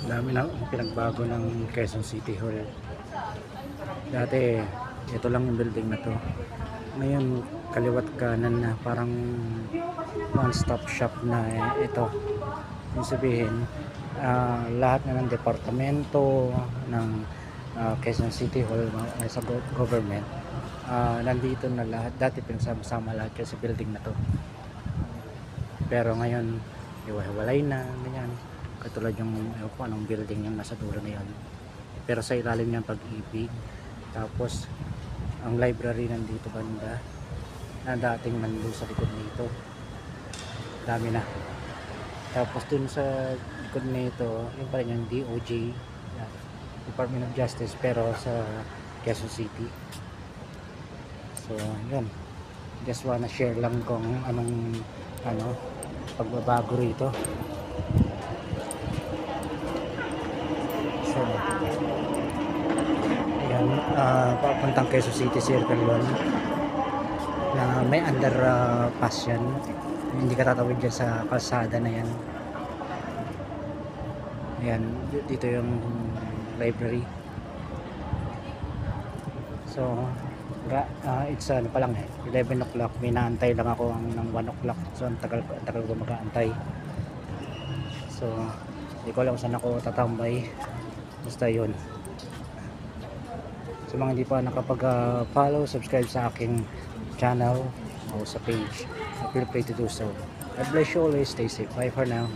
Dami na pinagbago ng Quezon City Hall. Dati ito lang yung building na to, ngayon kaliwat kanan na, parang one stop shop na ito. Yung sabihin, lahat na ng departamento ng Quezon City Hall sa government, nandito na lahat. Dati pinagsama-sama lahat kasi building na to, pero ngayon hiwa-hiwalay na ganyan. Katulad yung anong building yung nasa dulo na yan, pero sa ilalim yung Pag-ibig. Tapos ang library nandito banda, na dating nandun sa likod nito, dami na. Tapos dun sa likod nito, yung pa rin yung DOJ, Department of Justice, pero sa Quezon City. So yun, just wanna share lang kung anong pagbabago rito. So yan, papuntang Quezon City Circle 1 na may underpass yan. Hindi ka tatawid dyan sa kalsada na yan. Ayan, dito yung library. So it's ano pa lang 11 o'clock. May naantay lang ako ng 1 o'clock. So ang tagal ko mag-aantay. So hindi ko alam saan ako tatambay. Basta yun. Sa mga hindi pa nakapag-follow, subscribe sa aking channel o sa page, feel free to do so. God bless you always. Stay safe. Bye for now.